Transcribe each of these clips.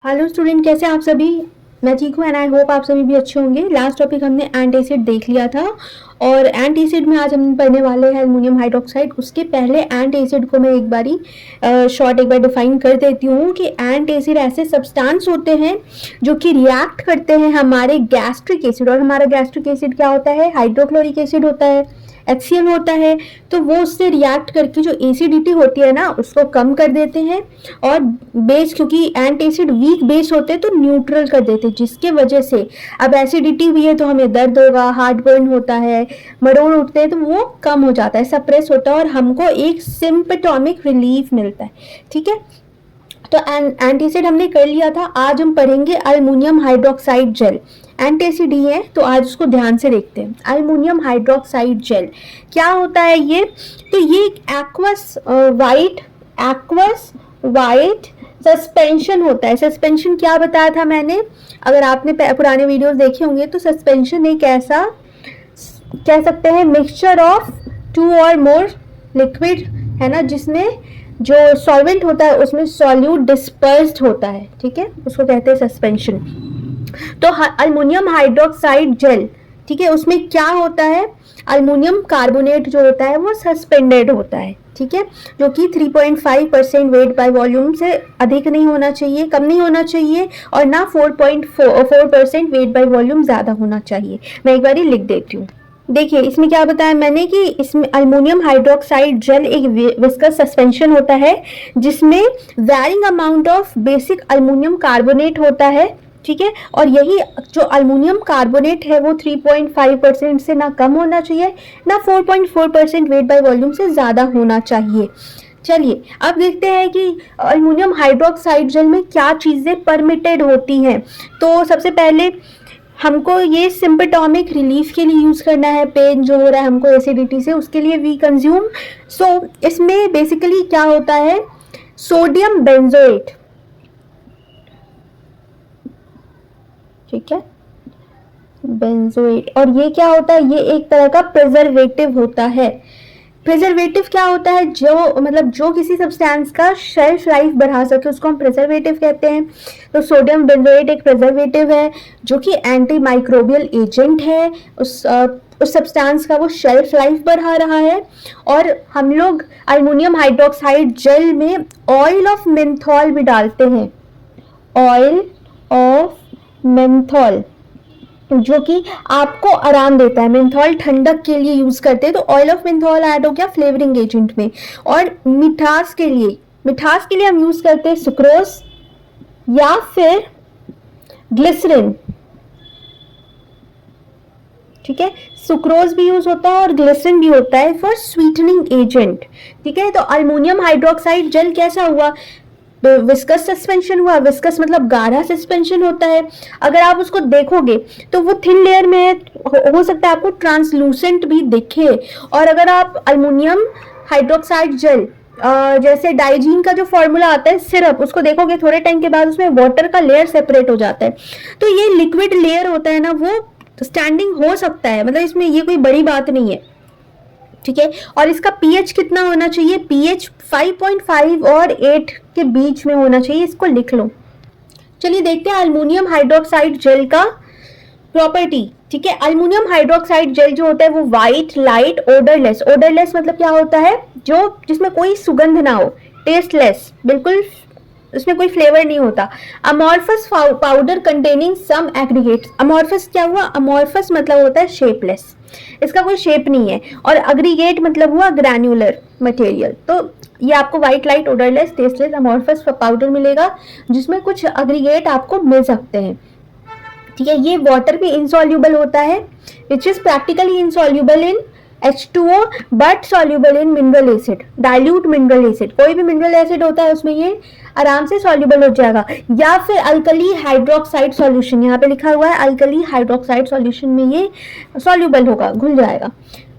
Hello student, कैसे हैं आप सभी। मैं ठीक हूँ एंड आई होप आप सभी भी अच्छे होंगे। लास्ट टॉपिक हमने एंटासिड देख लिया था और एंटासिड में आज हम पढ़ने वाले हैं एल्युमिनियम हाइड्रोक्साइड। उसके पहले एंटासिड को मैं एक बार डिफाइन कर देती हूँ कि एंटासिड ऐसे सब्सटेंस होते हैं जो कि रिएक्ट करते हैं हमारे गैस्ट्रिक एसिड। और हमारा गैस्ट्रिक एसिड क्या होता है? हाइड्रोक्लोरिक एसिड होता है, HCl होता है। तो वो उससे रिएक्ट करके जो एसिडिटी होती है ना, उसको कम कर देते हैं और बेस, क्योंकि एंटासिड वीक बेस होते हैं तो न्यूट्रल कर देते हैं, जिसके वजह से अब एसिडिटी हुई है तो हमें दर्द होगा, हार्ट बर्न होता है, मरोड़ उठते हैं, तो वो कम हो जाता है, सप्रेस होता है और हमको एक सिम्पटोमिक रिलीफ मिलता है। ठीक है, तो एंटासिड हमने कर लिया था। आज हम पढ़ेंगे अल्युमिनियम हाइड्रोक्साइड जेल। एंटासिड ही है तो आज उसको ध्यान से देखते हैं। अल्युमिनियम हाइड्रोक्साइड जेल क्या होता है ये? तो ये एक्वस वाइट सस्पेंशन होता है। सस्पेंशन क्या बताया था मैंने? अगर आपने पुराने वीडियोस देखे होंगे तो सस्पेंशन एक ऐसा कह सकते हैं मिक्सचर ऑफ 2 और मोर लिक्विड, है ना, जिसमें जो सॉल्वेंट होता है उसमें सॉल्यूट डिस्पर्स्ड होता है। ठीक है, उसको कहते हैं सस्पेंशन। तो अल्युमिनियम हाइड्रोक्साइड जेल, ठीक है, उसमें क्या होता है? अल्युमिनियम कार्बोनेट जो होता है वो सस्पेंडेड होता है। ठीक है, जो कि 3.5% वेट बाय वॉल्यूम से अधिक नहीं होना चाहिए, कम नहीं होना चाहिए, और ना 4.4% वेट बाय वॉल्यूम ज्यादा होना चाहिए। मैं एक बार लिख देती हूँ। देखिए इसमें क्या बताया मैंने कि इसमें अल्युमिनियम हाइड्रोक्साइड जेल एक विस्कस सस्पेंशन होता है जिसमें varying amount of basic aluminium carbonate होता है। ठीक है, और यही जो अल्युमिनियम कार्बोनेट है वो 3.5% से ना कम होना चाहिए, ना 4.4% वेट बाय वॉल्यूम से ज़्यादा होना चाहिए। चलिए अब देखते हैं कि अल्युमिनियम हाइड्रोक्साइड जेल में क्या चीज़ें परमिटेड होती हैं। तो सबसे पहले हमको ये सिम्पटोमिक रिलीफ के लिए यूज़ करना है। पेन जो हो रहा है हमको एसिडिटी से, उसके लिए वी कंज्यूम। सो इसमें बेसिकली क्या होता है? Sodium benzoate. ठीक है, बेंजोएट। और ये क्या होता है? ये एक तरह का प्रिजर्वेटिव होता है। प्रिजर्वेटिव क्या होता है? जो किसी सब्सटेंस का शेल्फ लाइफ बढ़ा सके उसको हम प्रिजर्वेटिव कहते हैं। तो सोडियम बेंजोएट एक प्रिजर्वेटिव है जो कि एंटी माइक्रोबियल एजेंट है। उस सब्सटेंस का वो शेल्फ लाइफ बढ़ा रहा है। और हम लोग अल्युमिनियम हाइड्रोक्साइड जेल में ऑयल ऑफ मेंथॉल भी डालते हैं। ऑयल ऑफ मेंथॉल जो कि आपको आराम देता है। मेंथॉल ठंडक के लिए यूज करते हैं, तो ऑयल ऑफ मेंथॉल ऐड हो गया फ्लेवरिंग एजेंट में। और मिठास के लिए हम यूज करते हैं सुक्रोज या फिर ग्लिसरीन। ठीक है, सुक्रोज भी यूज होता है और ग्लिसरीन भी होता है फॉर स्वीटनिंग एजेंट। ठीक है, तो अल्युमिनियम हाइड्रोक्साइड जेल कैसा हुआ? विस्कस सस्पेंशन हुआ। विस्कस मतलब गाढ़ा सस्पेंशन होता है। अगर आप उसको देखोगे तो वो थिन लेयर में है, हो सकता है आपको ट्रांसलूसेंट भी दिखे। और अगर आप अल्युमिनियम हाइड्रोक्साइड जेल जैसे डाइजीन का जो फॉर्मूला आता है सिरप, उसको देखोगे थोड़े टाइम के बाद उसमें वाटर का लेयर सेपरेट हो जाता है। तो ये लिक्विड लेयर होता है ना, वो स्टैंडिंग हो सकता है, मतलब इसमें ये कोई बड़ी बात नहीं है। ठीक है, और इसका पीएच कितना होना चाहिए? पीएच 5.5 और 8 के बीच में होना चाहिए। इसको लिख लो। चलिए देखते हैं अल्युमिनियम हाइड्रोक्साइड जेल का प्रॉपर्टी। ठीक है, अल्युमिनियम हाइड्रोक्साइड जेल जो होता है वो वाइट, लाइट, ओडरलेस। ओडरलेस मतलब क्या होता है? जो जिसमें कोई सुगंध ना हो, टेस्टलेस, बिल्कुल उसमें कोई फ्लेवर नहीं होता। Amorphous powder containing some aggregates. Amorphous क्या हुआ? अमॉर्फस मतलब होता है शेपलेस, इसका कोई शेप नहीं है। और एग्रीगेट मतलब हुआ ग्रैन्युलर मटेरियल। तो ये आपको white, light, odourless, tasteless, amorphous powder मिलेगा जिसमें कुछ एग्रीगेट आपको मिल सकते हैं। ठीक है, ये वाटर भी इंसॉल्यूबल होता है, which is practically insoluble in H2O but soluble in mineral acid, dilute mineral acid. कोई भी मिनरल एसिड होता है उसमें ये आराम से सॉल्यूबल हो जाएगा। या फिर अल्कली हाइड्रोक्साइड सॉल्यूशन, यहाँ पे लिखा हुआ है अल्कली हाइड्रोक्साइड सॉल्यूशन में ये सॉल्यूबल होगा, घुल जाएगा।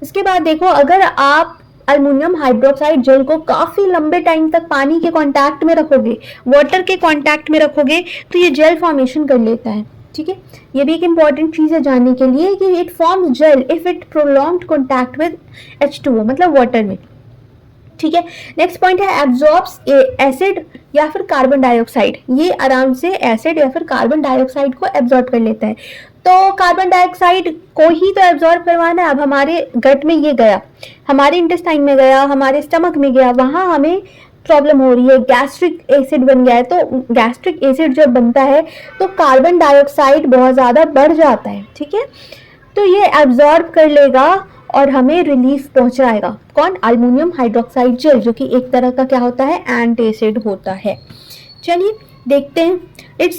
इसके बाद देखो, अगर आप अल्युमिनियम हाइड्रोक्साइड जेल को काफी लंबे टाइम तक पानी के कांटेक्ट में रखोगे, वाटर के कांटेक्ट में रखोगे, तो ये जेल फॉर्मेशन कर लेता है। ठीक है, ये भी एक इंपॉर्टेंट चीज है जानने के लिए कि it forms gel if it prolonged contact with H2O मतलब वाटर में। ठीक है। नेक्स्ट पॉइंट है एब्जॉर्ब्स एसिड या फिर कार्बन डाइऑक्साइड। ये आराम से एसिड या फिर कार्बन डाइऑक्साइड को एब्जॉर्ब कर लेता है। तो कार्बन डाइऑक्साइड को ही तो एब्जॉर्ब करवाना है। अब हमारे गट में ये गया, हमारे इंटेस्टाइन में गया, हमारे स्टमक में गया, वहां हमें प्रॉब्लम हो रही है, गैस्ट्रिक एसिड बन गया है। तो गैस्ट्रिक एसिड जब बनता है तो कार्बन डाइऑक्साइड बहुत ज़्यादा बढ़ जाता है, ठीक है। तो ये एब्जॉर्ब कर लेगा और हमें रिलीफ पहुंचाएगा। कौन? अल्मोनियम हाइड्रोक्साइड जेल, जो कि एक तरह का क्या होता है, एंटासिड होता है। चलिए देखते हैं। It is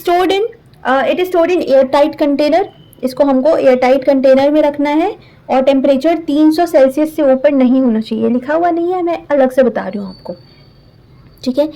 stored in air tight container. इसको हमको एयर टाइट कंटेनर में रखना है और टेम्परेचर 300 सेल्सियस से ऊपर नहीं होना चाहिए। लिखा हुआ नहीं है, मैं अलग से बता रही हूँ आपको, ठीक है।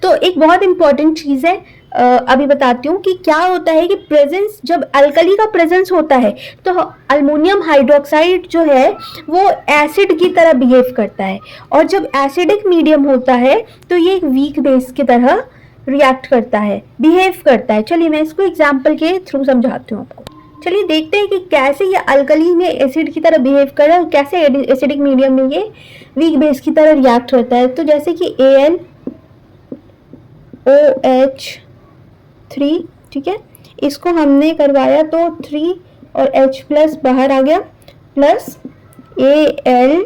तो एक बहुत इंपॉर्टेंट चीज़ है, अभी बताती हूँ कि क्या होता है कि प्रेजेंस, जब अल्कली का प्रेजेंस होता है तो अल्मोनियम हाइड्रोक्साइड जो है वो एसिड की तरह बिहेव करता है, और जब एसिडिक मीडियम होता है तो ये एक वीक बेस की तरह रिएक्ट करता है, बिहेव करता है। चलिए मैं इसको एग्जाम्पल के थ्रू समझाती हूँ आपको। चलिए देखते हैं कि कैसे ये अल्कली में एसिड की तरह बिहेव कर रहा है, कैसे एसिडिक मीडियम में ये वीक बेस की तरह रिएक्ट करता है। तो जैसे कि AlOH3, ठीक है, इसको हमने करवाया तो 3 और H प्लस बाहर आ गया, प्लस AlO-,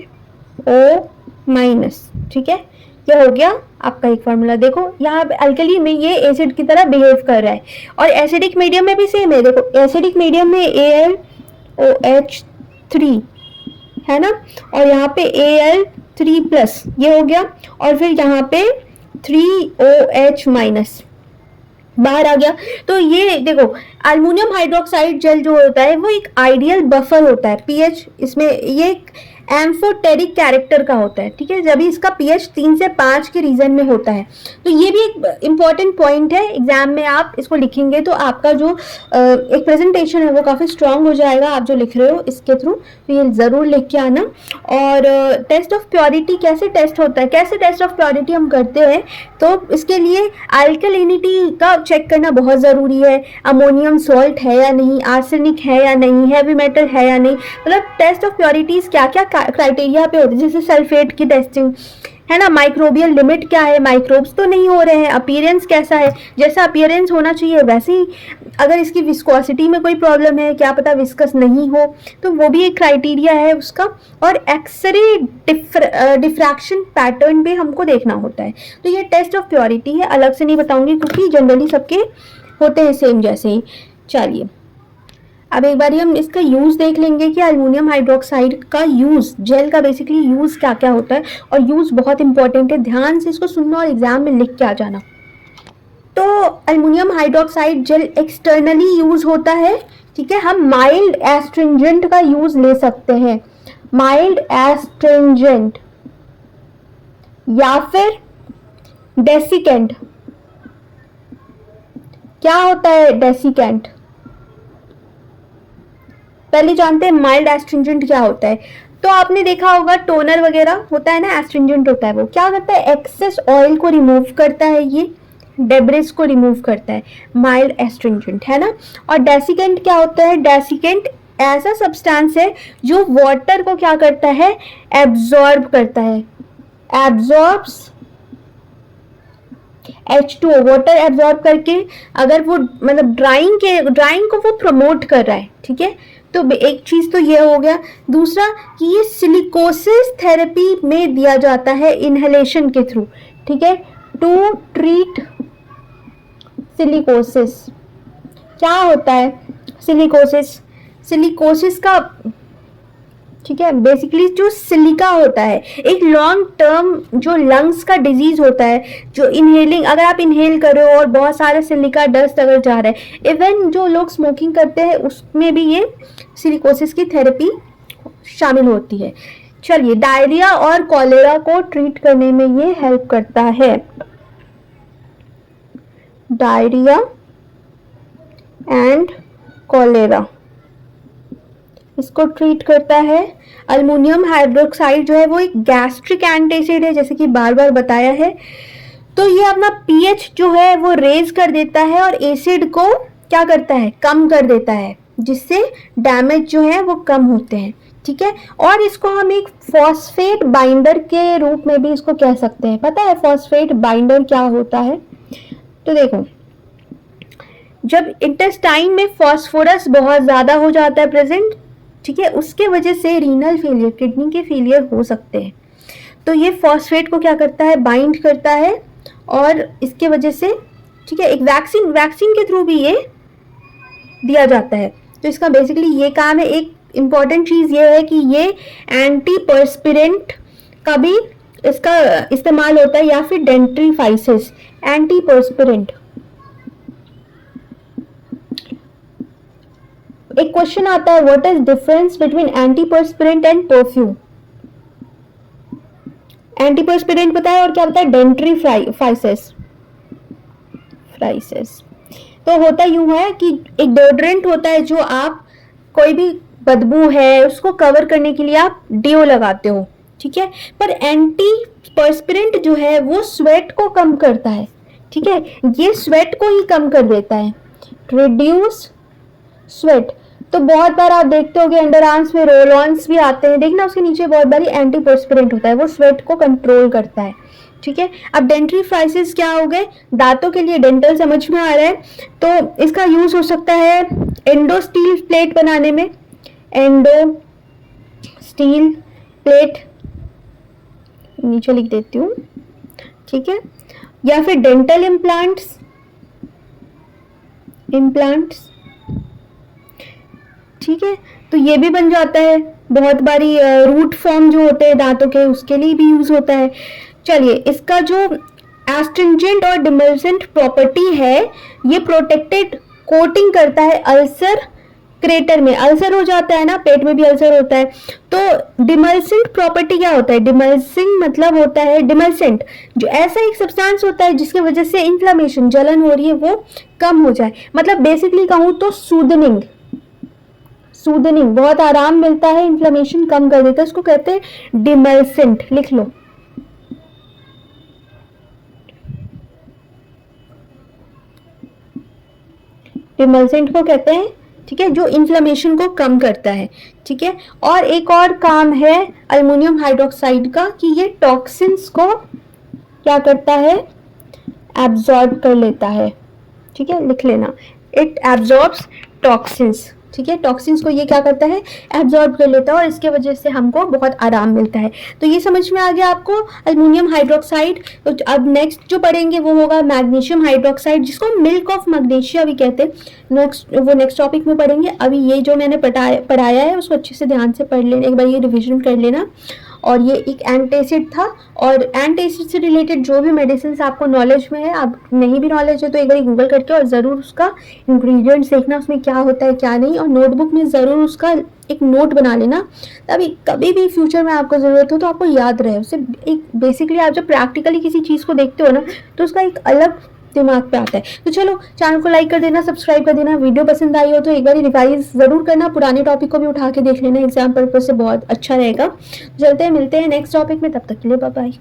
ठीक है। यह हो गया आपका एक फार्मूला। देखो यहाँ पे अल्कली में ये एसिड की तरह बिहेव कर रहा है, और एसिडिक मीडियम में भी सेम है। देखो एसिडिक मीडियम में AlOH3 है ना, और यहाँ पे Al3 प्लस ये हो गया, और फिर यहाँ पे 3OH- बाहर आ गया। तो ये देखो अल्मोनियम हाइड्रोक्साइड जेल जो होता है वो एक आइडियल बफर होता है। पीएच इसमें ये एक एम्फोटेरिक कैरेक्टर का होता है, ठीक है, जब इसका पीएच 3 से 5 के रीजन में होता है। तो ये भी एक इम्पॉर्टेंट पॉइंट है, एग्जाम में आप इसको लिखेंगे तो आपका जो एक प्रेजेंटेशन है वो काफ़ी स्ट्रांग हो जाएगा। आप जो लिख रहे हो इसके थ्रू, तो ये ज़रूर लिख के आना। और टेस्ट ऑफ प्योरिटी कैसे टेस्ट होता है, कैसे टेस्ट ऑफ प्योरिटी हम करते हैं, तो इसके लिए अल्कलिनिटी का चेक करना बहुत ज़रूरी है। अमोनियम सॉल्ट है या नहीं, आर्सेनिक है या नहीं, हैवी मेटल है या नहीं, मतलब टेस्ट ऑफ प्योरिटीज क्या क्या क्राइटेरिया पे होती है। जैसे सल्फेट की टेस्टिंग है ना, माइक्रोबियल लिमिट क्या है, माइक्रोब्स तो नहीं हो रहे हैं, अपीयरेंस कैसा है, जैसा अपीयरेंस होना चाहिए वैसे ही। अगर इसकी विस्कोसिटी में कोई प्रॉब्लम है, क्या पता विस्कस नहीं हो, तो वो भी एक क्राइटेरिया है उसका। और एक्सरे डिफ्रैक्शन पैटर्न भी हमको देखना होता है। तो ये टेस्ट ऑफ प्योरिटी है, अलग से नहीं बताऊंगी क्योंकि जनरली सबके होते हैं सेम जैसे ही। चलिए अब एक बार हम इसका यूज़ देख लेंगे कि अल्मोनियम हाइड्रोक्साइड का यूज़, जेल का बेसिकली यूज़ क्या क्या होता है। और यूज़ बहुत इंपॉर्टेंट है, ध्यान से इसको सुनना और एग्जाम में लिख के आ जाना। तो aluminium hydroxide gel externally use होता है, ठीक है। हम माइल्ड एस्ट्रिंजेंट का यूज़ ले सकते हैं, माइल्ड एस्ट्रिंजेंट या फिर डेसिकेंट। क्या होता है डेसिकेंट, पहले जानते हैं माइल्ड एस्ट्रिंजेंट क्या होता है। तो आपने देखा होगा टोनर वगैरह होता है ना, एस्ट्रिंजेंट होता है, वो क्या करता है, एक्सेस ऑयल को रिमूव करता है, ये डेब्रिस को रिमूव करता है, माइल्ड एस्ट्रिंजेंट है ना। और डेसिकेंट क्या होता है, डेसिकेंट ऐसा सब्सटेंस है जो वाटर को क्या करता है, एब्जॉर्ब करता है, एब्जॉर्ब्स H2O, वाटर एब्जॉर्ब करके अगर वो मतलब ड्राइंग को वो प्रमोट कर रहा है, ठीक है। तो एक चीज तो ये हो गया। दूसरा कि ये सिलिकोसिस थेरेपी में दिया जाता है इनहेलेशन के थ्रू, ठीक है, टू ट्रीट सिलिकोसिस। क्या होता है सिलिकोसिस का, ठीक है, बेसिकली जो सिलिका होता है एक लॉन्ग टर्म जो लंग्स का डिजीज होता है, जो इनहेलिंग, अगर आप इनहेल कर रहे हो और बहुत सारे सिलिका डस्ट अगर जा रहा है, इवन जो लोग स्मोकिंग करते हैं उसमें भी ये सिलिकोसिस की थेरेपी शामिल होती है। चलिए डायरिया और कॉलेरा को ट्रीट करने में ये हेल्प करता है, डायरिया एंड कॉलेरा इसको ट्रीट करता है। अल्मोनियम हाइड्रोक्साइड जो है वो एक गैस्ट्रिक एंटासिड है, जैसे कि बार बार बताया है। तो ये अपना पीएच जो है वो रेज कर देता है और एसिड को क्या करता है, कम कर देता है, जिससे डैमेज जो है वो कम होते हैं, ठीक है। और इसको हम एक फॉस्फेट बाइंडर के रूप में भी इसको कह सकते हैं। पता है फॉस्फेट बाइंडर क्या होता है? तो देखो, जब इंटेस्टाइन में फॉस्फोरस बहुत ज़्यादा हो जाता है प्रेजेंट, ठीक है, उसके वजह से रीनल फेलियर, किडनी के फेलियर हो सकते हैं। तो ये फॉस्फेट को क्या करता है? बाइंड करता है और इसके वजह से, ठीक है, एक वैक्सीन के थ्रू भी ये दिया जाता है। तो इसका बेसिकली ये काम है। एक इम्पॉर्टेंट चीज़ ये है कि ये एंटी पर्स्पिरेंट का भी इसका इस्तेमाल होता है, या फिर डेंट्रीफाइसिस, एंटी पर्स्पिरेंट। एक क्वेश्चन आता है, what is difference between antiperspirant and perfume? Antiperspirant बताया और क्या बताया? डेंट्रीफाइसिस। तो होता यूं है कि एक डोड्रेंट होता है जो आप, कोई भी बदबू है उसको कवर करने के लिए आप डिओ लगाते हो, ठीक है। पर एंटीपर्स्पिरेंट जो है वो स्वेट को कम करता है, ठीक है, ये स्वेट को ही कम कर देता है, रिड्यूस स्वेट। तो बहुत बार आप देखते होगे अंडर आर्म्स में रोल ऑन्स भी आते हैं, देखना उसके नीचे बहुत बारी एंटीपर्स्पिरेंट होता है, वो स्वेट को कंट्रोल करता है, ठीक है। अब डेंट्रीफाइसिस क्या हो गए? दांतों के लिए, डेंटल समझ में आ रहा है, तो इसका यूज हो सकता है एंडो स्टील प्लेट बनाने में, एंडो स्टील प्लेट नीचे लिख देती हूँ, ठीक है, या फिर डेंटल इम्प्लांट्स, ठीक है, तो ये भी बन जाता है। बहुत बारी रूट फॉर्म जो होते हैं दांतों के, उसके लिए भी यूज होता है। चलिए, इसका जो एस्ट्रिंजेंट और डिमल्सेंट प्रॉपर्टी है, ये प्रोटेक्टेड कोटिंग करता है अल्सर क्रेटर में। अल्सर हो जाता है ना, पेट में भी अल्सर होता है। तो डिमल्सेंट प्रॉपर्टी क्या होता है? डिमल्सिंग मतलब होता है, डिमल्सेंट जो ऐसा एक सब्सटेंस होता है जिसकी वजह से इन्फ्लेमेशन, जलन हो रही है, वो कम हो जाए। मतलब बेसिकली कहूँ तो सूदनिंग, बहुत आराम मिलता है, इन्फ्लेमेशन कम कर देता है, इसको कहते हैं डिमल्सेंट। लिख लो, डिमल्सेंट को कहते हैं, ठीक है, जो इन्फ्लेमेशन को कम करता है, ठीक है। और एक और काम है अल्युमिनियम हाइड्रोक्साइड का कि ये टॉक्सिन्स को क्या करता है? एब्जॉर्ब कर लेता है, ठीक है, लिख लेना, इट एब्जॉर्ब्स टॉक्सिन्स, ठीक है। टॉक्सिन्स को ये क्या करता है? एब्जॉर्ब कर लेता है, और इसके वजह से हमको बहुत आराम मिलता है। तो ये समझ में आ गया आपको अल्युमिनियम हाइड्रोक्साइड। तो अब नेक्स्ट जो पढ़ेंगे वो होगा मैग्नीशियम हाइड्रोक्साइड, जिसको मिल्क ऑफ मैग्नीशिया भी कहते हैं। नेक्स्ट टॉपिक में पढ़ेंगे। अभी ये जो मैंने पढ़ाया है उसको अच्छे से ध्यान से पढ़ लेना, एक बार ये रिविजन कर लेना। और ये एक एंटासिड था, और एंटासिड से रिलेटेड जो भी मेडिसिन आपको नॉलेज में है, आप नहीं भी नॉलेज है तो एक बार गूगल करके और ज़रूर उसका इंग्रेडिएंट्स देखना, उसमें क्या होता है क्या नहीं, और नोटबुक में ज़रूर उसका एक नोट बना लेना, तभी कभी भी फ्यूचर में आपको ज़रूरत हो तो आपको याद रहे उससे। एक बेसिकली आप जब प्रैक्टिकली किसी चीज़ को देखते हो ना, तो उसका एक अलग दिमाग पे आता है। तो चलो, चैनल को लाइक कर देना, सब्सक्राइब कर देना। वीडियो पसंद आई हो तो एक बार रिवाइज ज़रूर करना, पुराने टॉपिक को भी उठा के देख लेना, एग्जाम पर्पज से बहुत अच्छा रहेगा। चलते हैं, मिलते हैं नेक्स्ट टॉपिक में, तब तक के लिए बाय बाय।